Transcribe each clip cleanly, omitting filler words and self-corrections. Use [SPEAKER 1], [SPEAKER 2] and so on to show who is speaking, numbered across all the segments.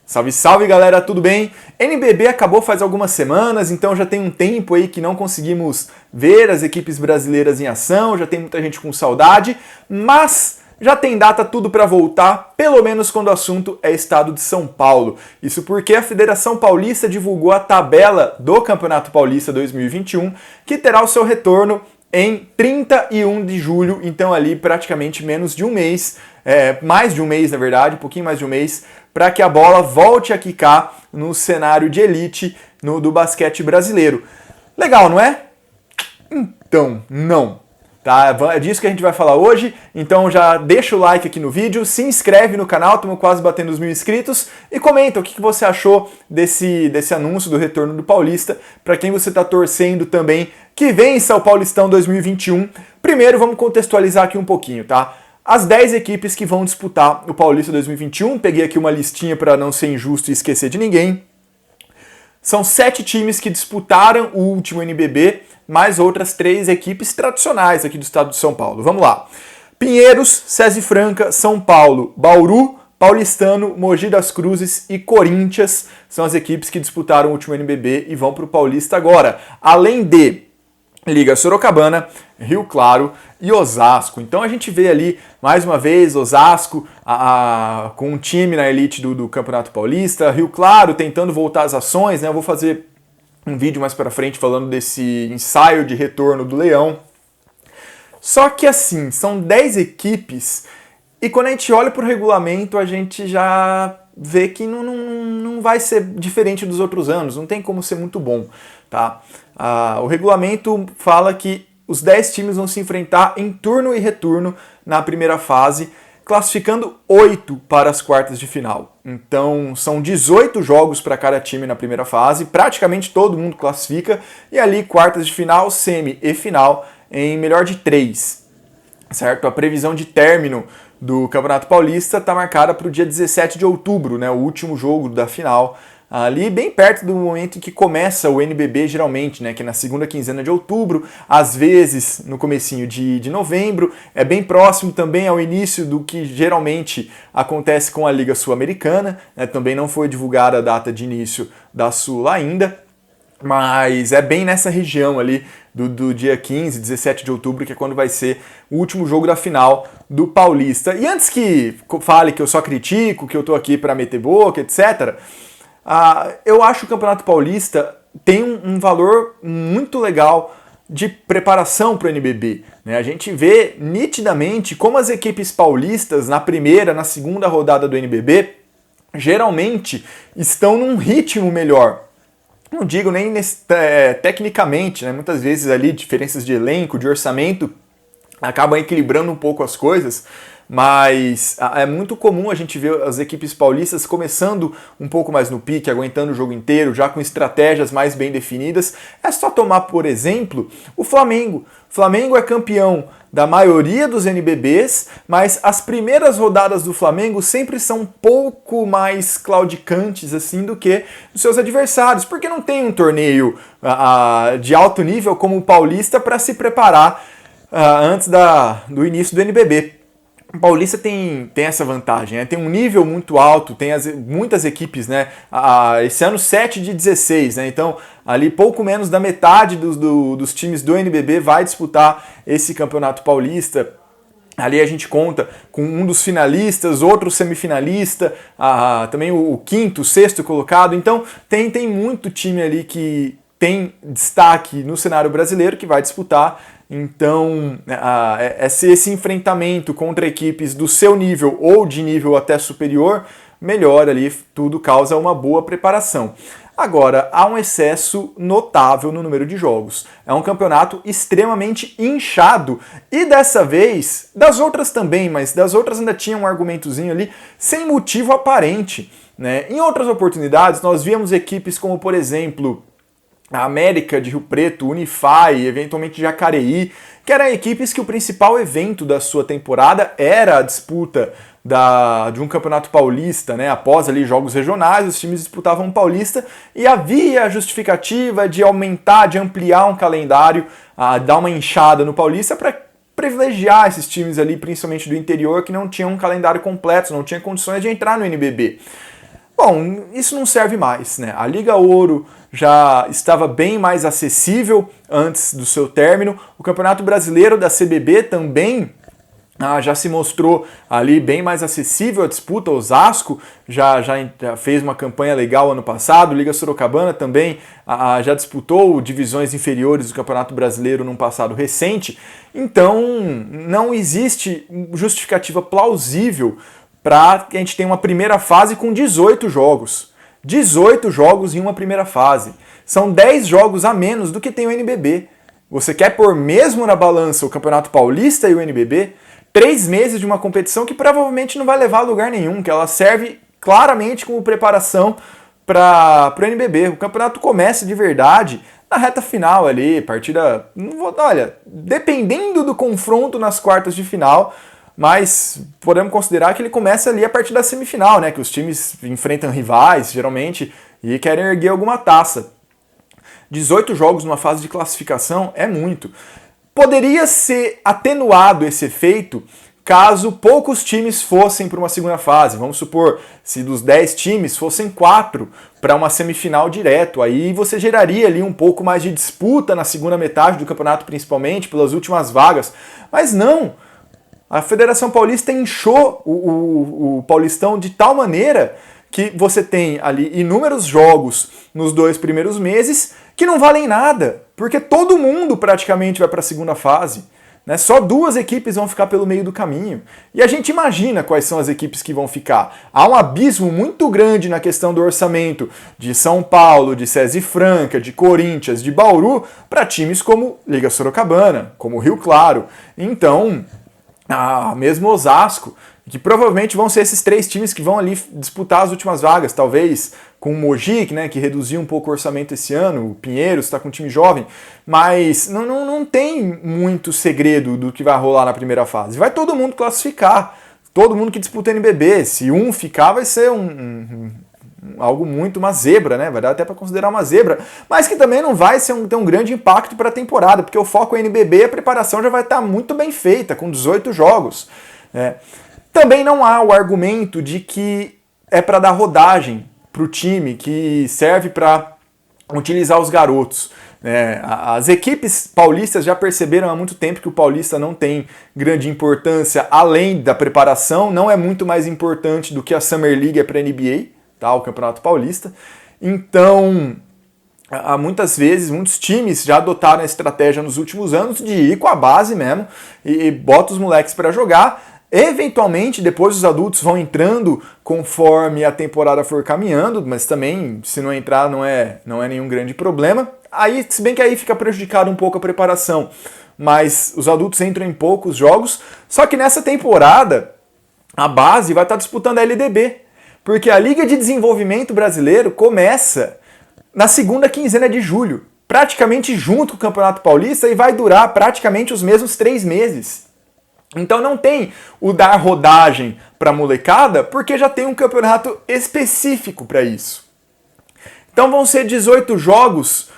[SPEAKER 1] Salve, salve galera, tudo bem? NBB acabou faz algumas semanas, então já tem um tempo aí que não conseguimos ver as equipes brasileiras em ação, já tem muita gente com saudade, mas já tem data tudo para voltar, pelo menos quando o assunto é estado de São Paulo. Isso porque a Federação Paulista divulgou a tabela do Campeonato Paulista 2021, que terá o seu retorno em 31 de julho, então ali praticamente menos de um mês, mais de um mês na verdade, um pouquinho mais de um mês, para que a bola volte a quicar no cenário de elite do basquete brasileiro. Legal, não é? Então, não. Tá? É disso que a gente vai falar hoje, então já deixa o like aqui no vídeo, se inscreve no canal, estamos quase batendo os 1000 inscritos, e comenta o que você achou desse anúncio do retorno do Paulista, para quem você está torcendo também que vença o Paulistão 2021. Primeiro vamos contextualizar aqui um pouquinho, tá? As 10 equipes que vão disputar o Paulista 2021, peguei aqui uma listinha para não ser injusto e esquecer de ninguém. São 7 times que disputaram o último NBB, mais outras 3 equipes tradicionais aqui do estado de São Paulo. Vamos lá. Pinheiros, SESI Franca, São Paulo, Bauru, Paulistano, Mogi das Cruzes e Corinthians são as equipes que disputaram o último NBB e vão para o Paulista agora. Além de Liga Sorocabana, Rio Claro e Osasco. Então a gente vê ali, mais uma vez, Osasco com um time na elite do Campeonato Paulista, Rio Claro tentando voltar às ações, né? Eu vou fazer um vídeo mais para frente falando desse ensaio de retorno do Leão. Só que assim, são 10 equipes e quando a gente olha para o regulamento, a gente já vê que não vai ser diferente dos outros anos, não tem como ser muito bom, tá? O regulamento fala que os 10 times vão se enfrentar em turno e retorno na primeira fase, classificando 8 para as quartas de final. Então são 18 jogos para cada time na primeira fase, praticamente todo mundo classifica, e ali quartas de final, semi e final em melhor de 3, certo? A previsão de término do Campeonato Paulista está marcada para o dia 17 de outubro, né, o último jogo da final, ali bem perto do momento em que começa o NBB geralmente, né, que é na segunda quinzena de outubro, às vezes no comecinho de novembro, é bem próximo também ao início do que geralmente acontece com a Liga Sul-Americana, né, também não foi divulgada a data de início da Sul ainda, mas é bem nessa região ali do dia 15, 17 de outubro, que é quando vai ser o último jogo da final do Paulista. E antes que fale que eu só critico, que eu tô aqui para meter boca, etc., eu acho que o Campeonato Paulista tem um valor muito legal de preparação para o NBB. Né? A gente vê nitidamente como as equipes paulistas, na primeira, na segunda rodada do NBB, geralmente estão num ritmo melhor. Não digo nem tecnicamente, né? Muitas vezes ali diferenças de elenco, de orçamento, acabam equilibrando um pouco as coisas, mas é muito comum a gente ver as equipes paulistas começando um pouco mais no pique, aguentando o jogo inteiro, já com estratégias mais bem definidas. É só tomar, por exemplo, o Flamengo. O Flamengo é campeão da maioria dos NBBs, mas as primeiras rodadas do Flamengo sempre são um pouco mais claudicantes assim do que os seus adversários, porque não tem um torneio de alto nível como o Paulista para se preparar antes do início do NBB. O Paulista tem essa vantagem, né? Tem um nível muito alto, tem muitas equipes, né? Esse ano 7 de 16, né? Então ali pouco menos da metade dos times do NBB vai disputar esse campeonato paulista. Ali a gente conta com um dos finalistas, outro semifinalista, também o quinto, sexto colocado. Então tem muito time ali que tem destaque no cenário brasileiro que vai disputar. Então, esse enfrentamento contra equipes do seu nível ou de nível até superior, melhor ali, tudo causa uma boa preparação. Agora, há um excesso notável no número de jogos. É um campeonato extremamente inchado e dessa vez, das outras também, mas das outras ainda tinha um argumentozinho ali, sem motivo aparente, né? Em outras oportunidades, nós víamos equipes como, por exemplo, a América de Rio Preto, Unify, eventualmente Jacareí, que eram equipes que o principal evento da sua temporada era a disputa de um campeonato paulista, né? Após ali jogos regionais, os times disputavam um paulista e havia a justificativa de aumentar, de ampliar um calendário, dar uma inchada no paulista para privilegiar esses times ali, principalmente do interior, que não tinham um calendário completo, não tinham condições de entrar no NBB. Bom, isso não serve mais, né? A Liga Ouro já estava bem mais acessível antes do seu término. O Campeonato Brasileiro da CBB também já se mostrou ali bem mais acessível à disputa. Osasco já fez uma campanha legal ano passado. Liga Sorocabana também já disputou divisões inferiores do Campeonato Brasileiro num passado recente. Então não existe justificativa plausível para que a gente tenha uma primeira fase com 18 jogos. 18 jogos em uma primeira fase. São 10 jogos a menos do que tem o NBB. Você quer pôr mesmo na balança o Campeonato Paulista e o NBB? 3 meses de uma competição que provavelmente não vai levar a lugar nenhum, que ela serve claramente como preparação para o NBB. O campeonato começa de verdade na reta final ali, partida... Olha, dependendo do confronto nas quartas de final, mas podemos considerar que ele começa ali a partir da semifinal, né? Que os times enfrentam rivais, geralmente, e querem erguer alguma taça. 18 jogos numa fase de classificação é muito. Poderia ser atenuado esse efeito caso poucos times fossem para uma segunda fase. Vamos supor, se dos 10 times fossem 4 para uma semifinal direto. Aí você geraria ali um pouco mais de disputa na segunda metade do campeonato, principalmente pelas últimas vagas. Mas não! A Federação Paulista inchou o Paulistão de tal maneira que você tem ali inúmeros jogos nos 2 primeiros meses que não valem nada, porque todo mundo praticamente vai para a segunda fase, né? Só 2 equipes vão ficar pelo meio do caminho. E a gente imagina quais são as equipes que vão ficar. Há um abismo muito grande na questão do orçamento de São Paulo, de SESI Franca, de Corinthians, de Bauru, para times como Liga Sorocabana, como Rio Claro. Então, mesmo Osasco, que provavelmente vão ser esses 3 times que vão ali disputar as últimas vagas, talvez com o Mogi, né, que reduziu um pouco o orçamento esse ano, o Pinheiros está com um time jovem, mas não tem muito segredo do que vai rolar na primeira fase. Vai todo mundo classificar, todo mundo que disputa NBB, se um ficar vai ser algo muito, uma zebra, né? Vai dar até para considerar uma zebra, mas que também não vai ter um grande impacto para a temporada, porque o foco é NBB, a preparação já vai estar muito bem feita, com 18 jogos. Também não há o argumento de que é para dar rodagem para o time, que serve para utilizar os garotos. As equipes paulistas já perceberam há muito tempo que o paulista não tem grande importância além da preparação, não é muito mais importante do que a Summer League para a NBA, tá? O Campeonato Paulista. Então, muitas vezes, muitos times já adotaram a estratégia nos últimos anos de ir com a base mesmo e bota os moleques para jogar. Eventualmente, depois os adultos vão entrando conforme a temporada for caminhando, mas também, se não entrar, não é nenhum grande problema. Aí, se bem que aí fica prejudicado um pouco a preparação, mas os adultos entram em poucos jogos. Só que nessa temporada, a base vai estar disputando a LDB, porque a Liga de Desenvolvimento Brasileiro começa na segunda quinzena de julho, praticamente junto com o Campeonato Paulista, e vai durar praticamente os mesmos 3 meses. Então não tem o dar rodagem para a molecada, porque já tem um campeonato específico para isso. Então vão ser 18 jogos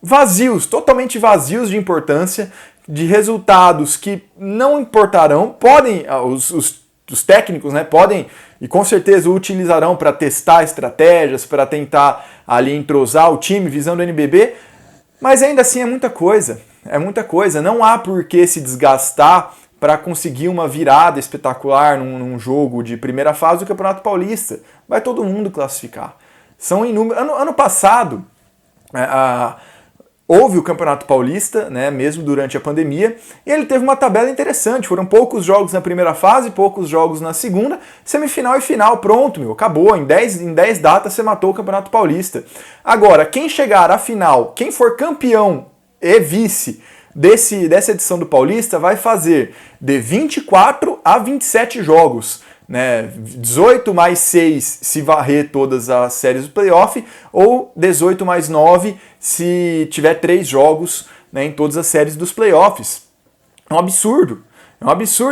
[SPEAKER 1] vazios, totalmente vazios de importância, de resultados que não importarão. Podem, os técnicos, né, podem e com certeza utilizarão para testar estratégias, para tentar ali entrosar o time visando o NBB, mas ainda assim é muita coisa, não há por que se desgastar para conseguir uma virada espetacular num jogo de primeira fase do Campeonato Paulista. Vai todo mundo classificar. São inúmeros. Ano passado, houve o Campeonato Paulista, né, mesmo durante a pandemia, e ele teve uma tabela interessante. Foram poucos jogos na primeira fase, poucos jogos na segunda, semifinal e final, pronto, acabou. Em 10 datas você matou o Campeonato Paulista. Agora, quem chegar à final, quem for campeão e vice dessa edição do Paulista, vai fazer de 24 a 27 jogos, né? 18 mais 6 se varrer todas as séries do playoff, ou 18 mais 9 se tiver 3 jogos, né, em todas as séries dos playoffs. É um absurdo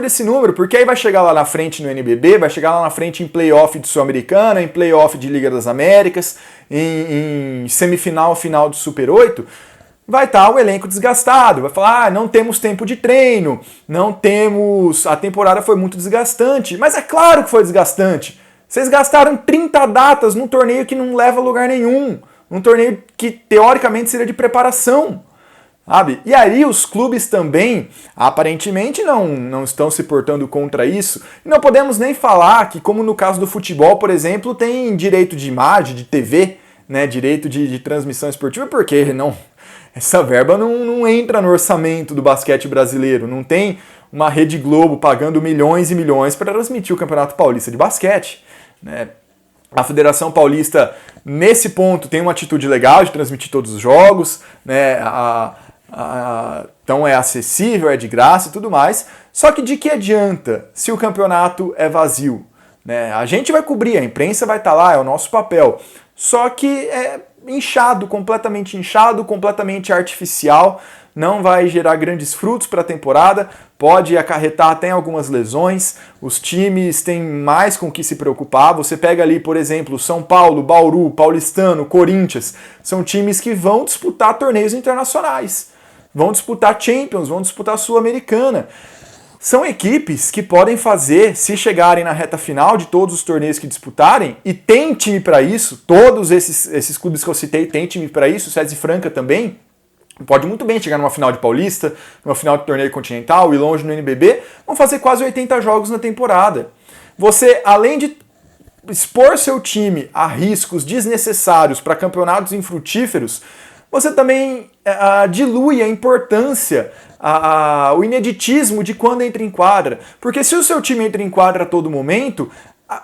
[SPEAKER 1] esse número, porque aí vai chegar lá na frente no NBB, vai chegar lá na frente em playoff de Sul-Americana, em playoff de Liga das Américas, em semifinal, final do Super 8, vai estar o elenco desgastado, vai falar, não temos tempo de treino, a temporada foi muito desgastante, mas é claro que foi desgastante. Vocês gastaram 30 datas num torneio que não leva a lugar nenhum, num torneio que teoricamente seria de preparação. Sabe? E aí os clubes também, aparentemente, não estão se portando contra isso. E não podemos nem falar que, como no caso do futebol, por exemplo, tem direito de imagem, de TV, né, direito de transmissão esportiva, porque essa verba não entra no orçamento do basquete brasileiro. Não tem uma Rede Globo pagando milhões e milhões para transmitir o Campeonato Paulista de basquete, né? A Federação Paulista, nesse ponto, tem uma atitude legal de transmitir todos os jogos, né? Então é acessível, é de graça e tudo mais. Só que de que adianta se o campeonato é vazio? Né? A gente vai cobrir, a imprensa vai estar lá, é o nosso papel. Só que é inchado, completamente artificial, não vai gerar grandes frutos para a temporada, pode acarretar até algumas lesões, os times têm mais com o que se preocupar. Você pega ali, por exemplo, São Paulo, Bauru, Paulistano, Corinthians, são times que vão disputar torneios internacionais, vão disputar Champions, vão disputar Sul-Americana. São equipes que podem fazer, se chegarem na reta final de todos os torneios que disputarem, e tem time para isso, todos esses clubes que eu citei têm time para isso, o César Franca também, pode muito bem chegar numa final de Paulista, numa final de torneio continental e longe no NBB, vão fazer quase 80 jogos na temporada. Você, além de expor seu time a riscos desnecessários para campeonatos infrutíferos, você também dilui a importância, o ineditismo de quando entra em quadra. Porque se o seu time entra em quadra a todo momento,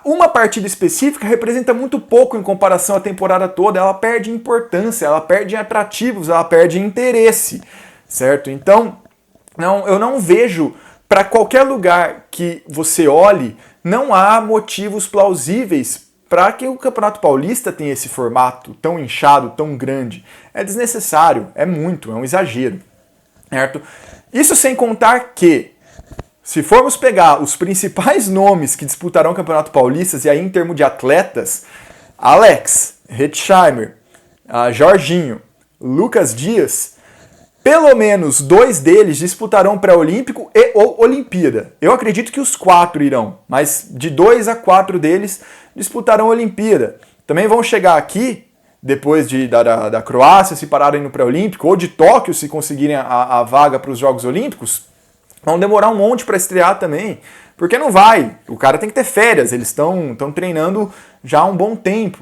[SPEAKER 1] uma partida específica representa muito pouco em comparação à temporada toda, ela perde importância, ela perde atrativos, ela perde interesse, certo? Então, eu não vejo, para qualquer lugar que você olhe, não há motivos plausíveis para que o Campeonato Paulista tenha esse formato tão inchado, tão grande. É desnecessário, é um exagero, certo? Isso sem contar que, se formos pegar os principais nomes que disputarão o Campeonato Paulista, e aí em termos de atletas, Alex, Hetzheimer, Jorginho, Lucas Dias, pelo menos 2 deles disputarão pré-olímpico e ou Olimpíada. Eu acredito que os 4 irão, mas de 2 a 4 deles disputarão Olimpíada. Também vão chegar aqui, depois da Croácia, se pararem no pré-olímpico, ou de Tóquio, se conseguirem a vaga para os Jogos Olímpicos, vão demorar um monte para estrear também, porque não vai. O cara tem que ter férias, eles estão treinando já há um bom tempo.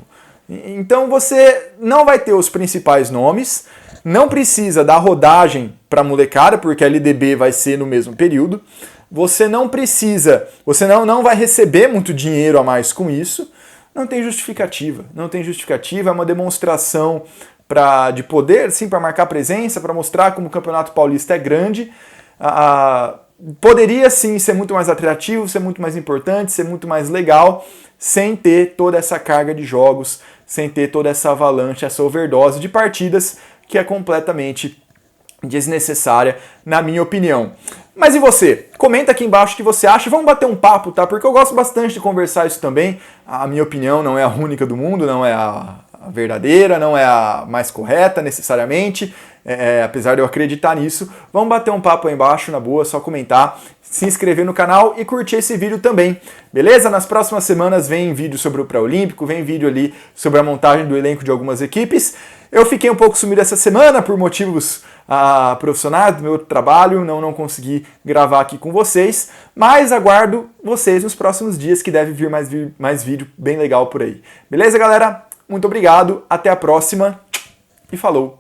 [SPEAKER 1] Então você não vai ter os principais nomes, não precisa dar rodagem para molecada, porque a LDB vai ser no mesmo período. Você não precisa, você não vai receber muito dinheiro a mais com isso. Não tem justificativa, é uma demonstração de poder, sim, para marcar presença, para mostrar como o Campeonato Paulista é grande. Poderia sim ser muito mais atrativo, ser muito mais importante, ser muito mais legal, sem ter toda essa carga de jogos, sem ter toda essa avalanche, essa overdose de partidas que é completamente desnecessária, na minha opinião. Mas e você? Comenta aqui embaixo o que você acha, vamos bater um papo, tá? Porque eu gosto bastante de conversar isso também. A minha opinião não é a única do mundo, não é a verdadeira, não é a mais correta necessariamente, apesar de eu acreditar nisso. Vamos bater um papo aí embaixo, na boa, só comentar, se inscrever no canal e curtir esse vídeo também, beleza? Nas próximas semanas vem vídeo sobre o pré-olímpico, vem vídeo ali sobre a montagem do elenco de algumas equipes. Eu fiquei um pouco sumido essa semana por motivos profissionais do meu outro trabalho, não consegui gravar aqui com vocês, mas aguardo vocês nos próximos dias que deve vir mais vídeo bem legal por aí. Beleza, galera? Muito obrigado, até a próxima e falou!